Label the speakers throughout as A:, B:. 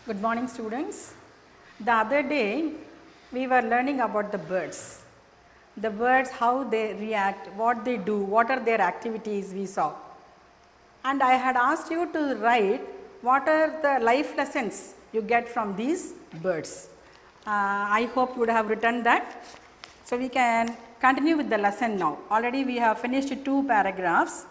A: Good morning, students. The other day we were learning about the birds. The birds, how they react, what they do, what are their activities we saw. And I had asked you to write what are the life lessons you get from these birds. I hope you would have written that. So we can continue with the lesson now. Already we have finished 2 paragraphs.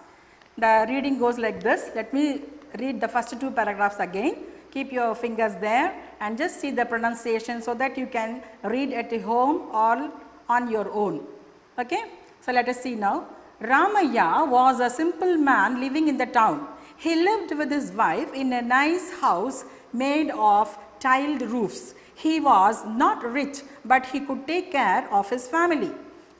A: The reading goes like this. Let me read the first 2 paragraphs again. Keep your fingers there and just see the pronunciation so that you can read at home or on your own. Okay? So let us see now. Ramaya was a simple man living in the town. He lived with his wife in a nice house made of tiled roofs. He was not rich, but he could take care of his family.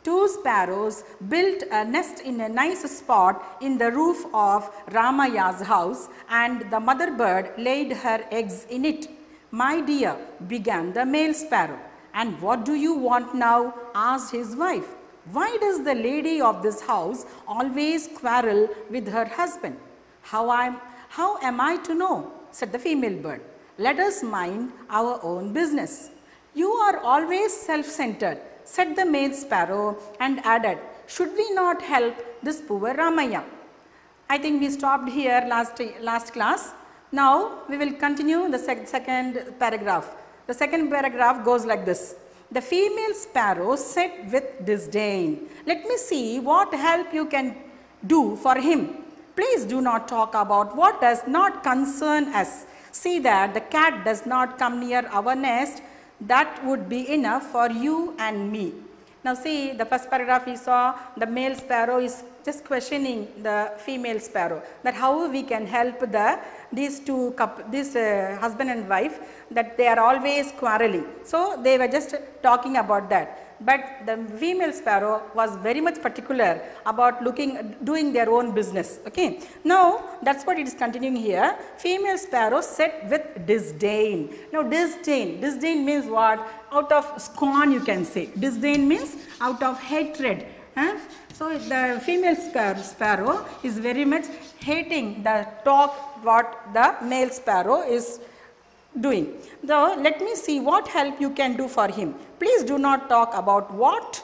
A: 2 sparrows built a nest in a nice spot in the roof of Ramaya's house, and the mother bird laid her eggs in it. My dear, began the male sparrow. And what do you want now? Asked his wife. Why does the lady of this house always quarrel with her husband? How am I to know? Said the female bird. Let us mind our own business. You are always self-centered, said the male sparrow, and added, should we not help this poor Ramaya? I think we stopped here last class. Now we will continue the second paragraph. The second paragraph goes like this. The female sparrow said with disdain, let me see what help you can do for him. Please do not talk about what does not concern us. See that the cat does not come near our nest. That would be enough for you and me. Now see, the first paragraph we saw, the male sparrow is just questioning the female sparrow, that how we can help these husband and wife, that they are always quarreling. So they were just talking about that. But the female sparrow was very much particular about doing their own business. Okay. Now that's what it is continuing here. Female sparrow said with disdain. Now disdain means what? Out of scorn, you can say. Disdain means out of hatred. So the female sparrow is very much hating the talk what the male sparrow is doing. Now let me see what help you can do for him. Please do not talk about what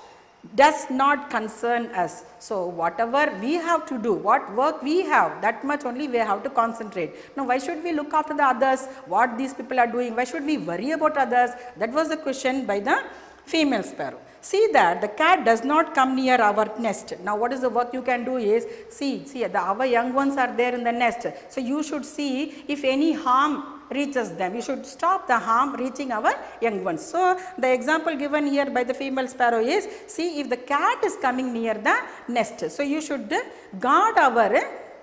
A: does not concern us. So whatever we have to do, what work we have, that much only we have to concentrate. Now why should we look after the others, what these people are doing, why should we worry about others? That was the question by the female sparrow. See that the cat does not come near our nest. Now what is the work you can do is, see our young ones are there in the nest. So you should see if any harm reaches them. You should stop the harm reaching our young ones. So the example given here by the female sparrow is, see if the cat is coming near the nest. So you should guard our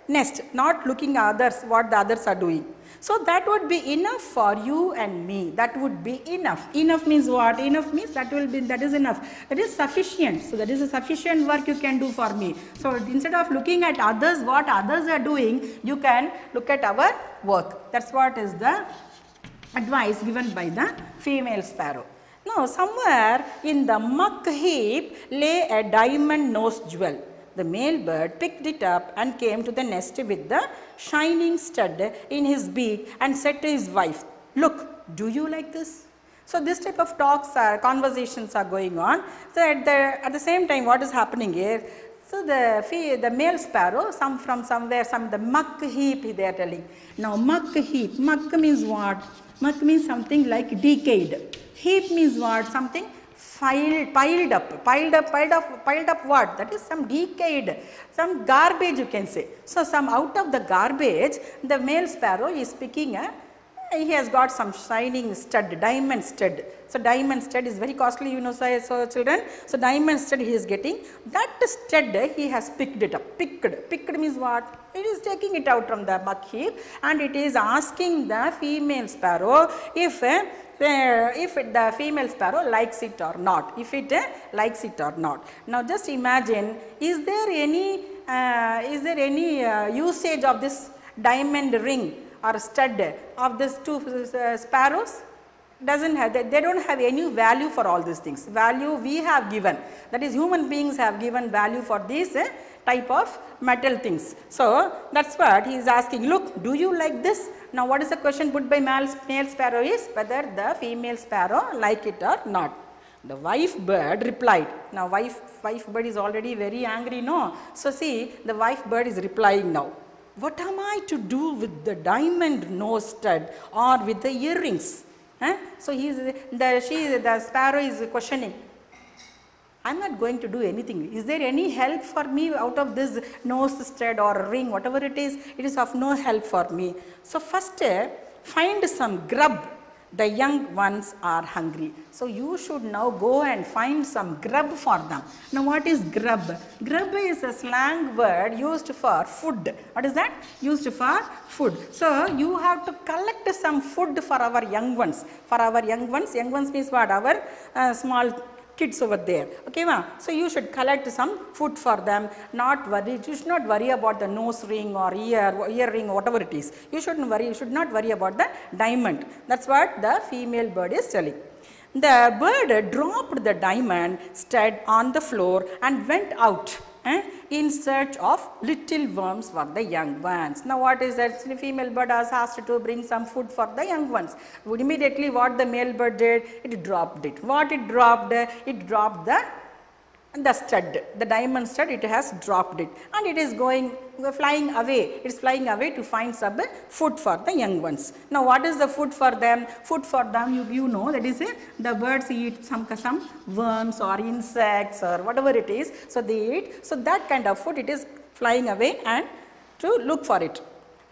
A: nest, not looking at others, what the others are doing. So that would be enough for you and me. That would be enough. Enough means what? Enough means that is enough. That is sufficient. So that is a sufficient work you can do for me. So instead of looking at others, what others are doing, you can look at our work. That's what is the advice given by the female sparrow. Now somewhere in the muck heap lay a diamond nosed jewel. The male bird picked it up and came to the nest with the shining stud in his beak and said to his wife, look, do you like this? So this type of conversations are going on. So at the same time, what is happening here? So the male sparrow, the muck heap they are telling. Now muck heap, muck means what? Muck means something like decayed. Heap means what? Something piled up what? That is some decayed, some garbage you can say. So some out of the garbage, the male sparrow is picking he has got some shining stud, diamond stud. So diamond stud is very costly, you know, so children. So diamond stud he is getting. That stud he has picked it up. Picked means what? It is taking it out from the muck heap and it is asking the female sparrow if the female sparrow likes it or not, likes it or not. Now just imagine, is there any usage of this diamond ring or stud of these 2 sparrows? Doesn't have, they don't have any value for all these things. Value we have given, that is human beings have given value for these type of metal things. So, that is what he is asking, look, do you like this? Now, what is the question put by male sparrow is whether the female sparrow like it or not. The wife bird replied. Now, wife bird is already very angry, no? So, see, the wife bird is replying now. What am I to do with the diamond nose stud or with the earrings? So, the sparrow is questioning. I am not going to do anything. Is there any help for me out of this nose stud or ring, whatever it is of no help for me. So, first find some grub. The young ones are hungry. So, you should now go and find some grub for them. Now, what is grub? Grub is a slang word used for food. What is that? Used for food. So, you have to collect some food for our young ones. For our young ones means what? Our small kids over there. Okay, ma? So, you should collect some food for them, not worry. You should not worry about the nose ring or earring, whatever it is. You should not worry about the diamond. That is what the female bird is telling. The bird dropped the diamond stud on the floor and went out in search of little worms for the young ones. Now, what is that? The female bird has asked to bring some food for the young ones. Immediately what the male bird did? It dropped it. What it dropped? It dropped the stud, the diamond stud. It has dropped it and it is flying away. It is flying away to find some food for the young ones. Now, what is the food for them? Food for them, you know, that is the birds eat some worms or insects or whatever it is. So, they eat. So, that kind of food it is flying away and to look for it.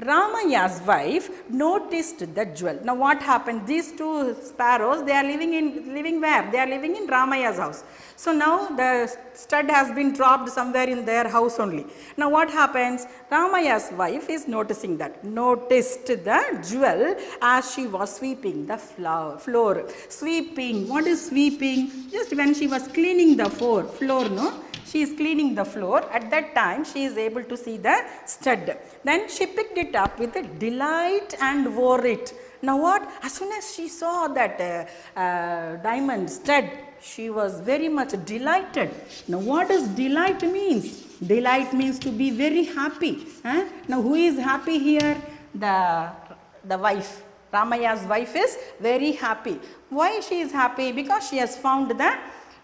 A: Ramaya's wife noticed the jewel. Now, what happened? These two sparrows, they are living where? They are living in Ramaya's house. So, now the stud has been dropped somewhere in their house only. Now, what happens? Ramaya's wife is noticed the jewel as she was sweeping the floor. Sweeping, what is sweeping? Just when she was cleaning the floor, no? She is cleaning the floor. At that time, she is able to see the stud. Then she picked it up with delight and wore it. Now what? As soon as she saw that diamond stud, she was very much delighted. Now what does delight means? Delight means to be very happy. Now who is happy here? The wife. Ramaya's wife is very happy. Why she is happy? Because she has found the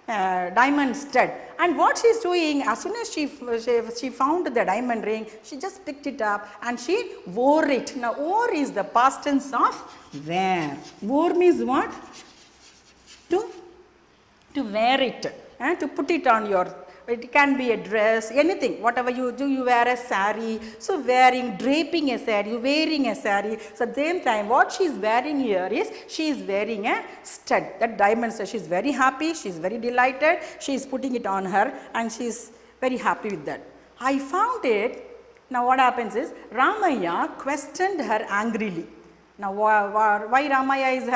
A: diamond stud, and what she is doing, as soon as she found the diamond ring, she just picked it up and she wore it. Now, wore is the past tense of wear. Wore means what? To wear it, to put it on your. It can be a dress, anything, whatever you do, you wear a sari. So, draping a sari, wearing a sari. So, at the same time, what she is wearing here is, she is wearing a stud, that diamond stud. She is very happy, she is very delighted, she is putting it on her and she is very happy with that. I found it. Now, what happens is, Ramaya questioned her angrily. Now, why Ramaya is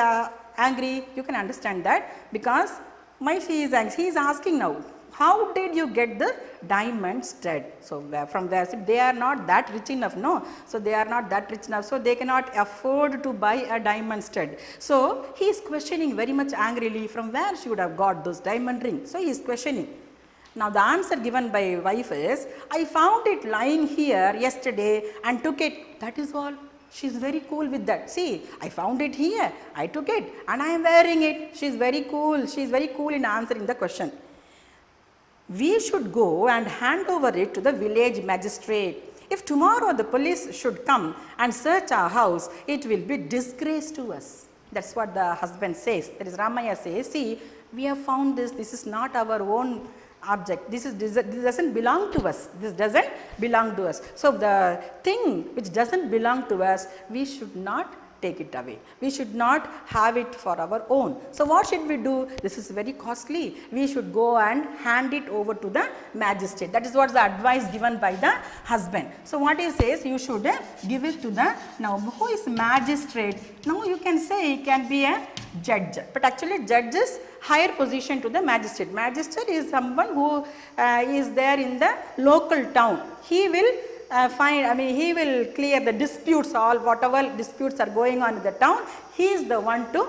A: angry? You can understand that, because she is angry. He is asking now, how did you get the diamond stud? So, from where? They are not that rich enough, no. So, they are not that rich enough. So, they cannot afford to buy a diamond stud. So, he is questioning very much angrily from where she would have got those diamond rings. So, he is questioning. Now, the answer given by wife is, I found it lying here yesterday and took it. That is all. She is very cool with that. See, I found it here, I took it and I am wearing it. She is very cool. She is very cool in answering the question. We should go and hand over it to the village magistrate. If tomorrow the police should come and search our house, it will be disgrace to us. That is what the husband says. That is, Ramaya says, see, we have found this is not our own object. This doesn't belong to us. This doesn't belong to us. So, the thing which doesn't belong to us, we should not take it away. We should not have it for our own. So, what should we do? This is very costly. We should go and hand it over to the magistrate. That is what the advice given by the husband. So, what he says, you should give it to the, now who is magistrate? Now, you can say it can be a judge, but actually judge is higher position to the magistrate. Magistrate is someone who is there in the local town. He will he will clear the disputes, whatever disputes are going on in the town. He is the one to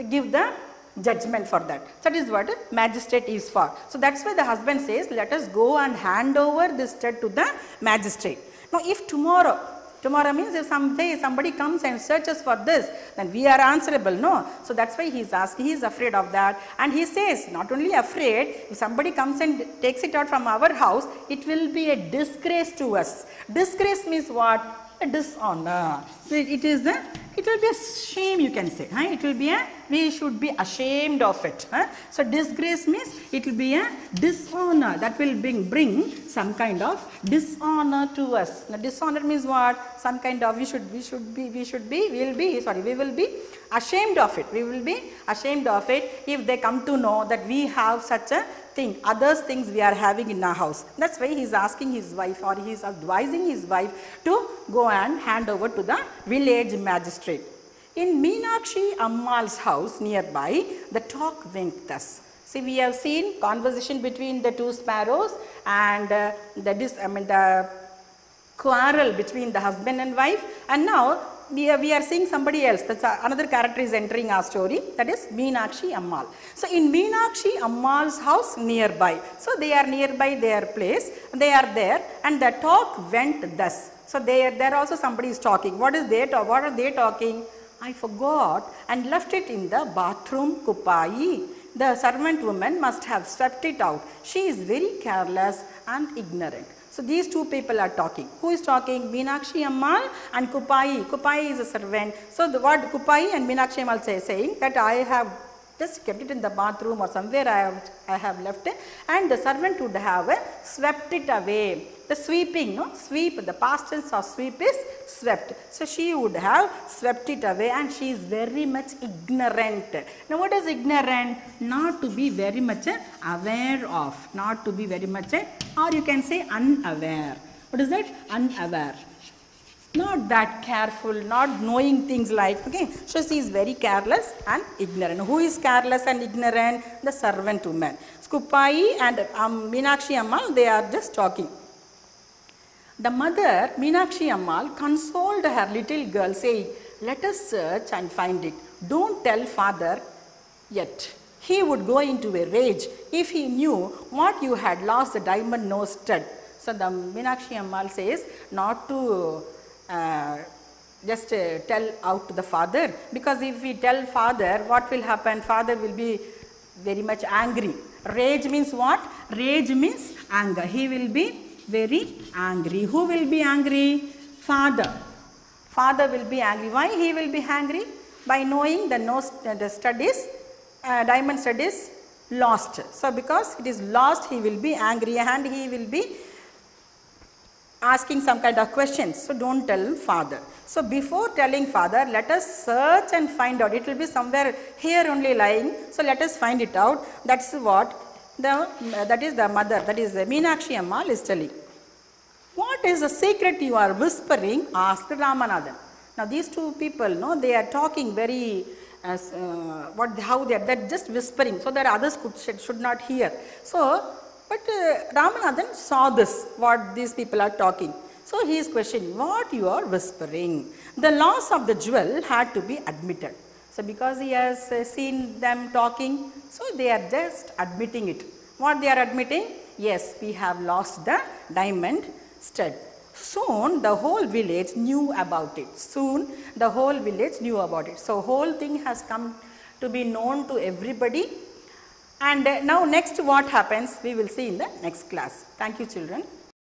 A: give the judgment for that. That is what a magistrate is for. So that's why the husband says, let us go and hand over this stud to the magistrate. Now if tomorrow means if someday somebody comes and searches for this, then we are answerable, no? So that's why he is asking, he is afraid of that, and he says, not only afraid, if somebody comes and takes it out from our house, it will be a disgrace to us. Disgrace means what? A dishonor. So it will be a shame, you can say. It will be we should be ashamed of it. So disgrace means it will be a dishonor that will bring some kind of dishonor to us. Now dishonor means what? Some kind of we will be ashamed of it. We will be ashamed of it if they come to know that we have such a thing, others things we are having in our house. That's why he is asking his wife, or he is advising his wife to go and hand over to the village magistrate. In Meenakshi Ammal's house nearby, the talk went thus. See, we have seen conversation between the two sparrows and the quarrel between the husband and wife, and now we are seeing somebody else. That's another character is entering our story, that is Meenakshi Ammal. So in Meenakshi Ammal's house nearby, so they are nearby their place, they are there, and the talk went thus. So there also somebody is talking. What are they talking? I forgot and left it in the bathroom kupai. The servant woman must have swept it out. She is very careless and ignorant. So these two people are talking. Who is talking? Meenakshi Ammal and Kupai. Kupai is a servant. So the word Kupai and Meenakshi Ammal saying that I have just kept it in the bathroom or somewhere I have left it, and the servant would have swept it away. The sweeping, no? Sweep, the past tense of sweep is swept. So she would have swept it away, and she is very much ignorant. Now what is ignorant? Not to be very much aware of. Not to be very much, or you can say unaware. What is that? Unaware. Not that careful, not knowing things like, okay. So she is very careless and ignorant. Who is careless and ignorant? The servant woman. Kupai and Meenakshi Ammal, they are just talking. The mother, Meenakshi Ammal, consoled her little girl saying, let us search and find it. Don't tell father yet. He would go into a rage if he knew what you had lost, the diamond nose stud. So the Meenakshi Ammal says not to just tell out to the father, because if we tell father, what will happen? Father will be very much angry. Rage means what? Rage means anger. He will be very angry. Who will be angry? Father. Father will be angry. Why he will be angry? By knowing the stud is, diamond stud is lost. So because it is lost, he will be angry and he will be asking some kind of questions. So don't tell father. So before telling father, let us search and find out. It will be somewhere here only lying. So let us find it out. That's what that is the mother, that is the Meenakshi Ammal is telling. What is the secret you are whispering? Asked Ramanathan. Now these two people, no, they are talking very how they are just whispering, so that others should not hear. So but Ramanathan saw this, what these people are talking. So he is questioning, what you are whispering? The loss of the jewel had to be admitted. So because he has seen them talking, so they are just admitting it. What they are admitting? Yes, we have lost the diamond stud. Soon the whole village knew about it. Soon the whole village knew about it. So whole thing has come to be known to everybody. And now next what happens, we will see in the next class. Thank you children.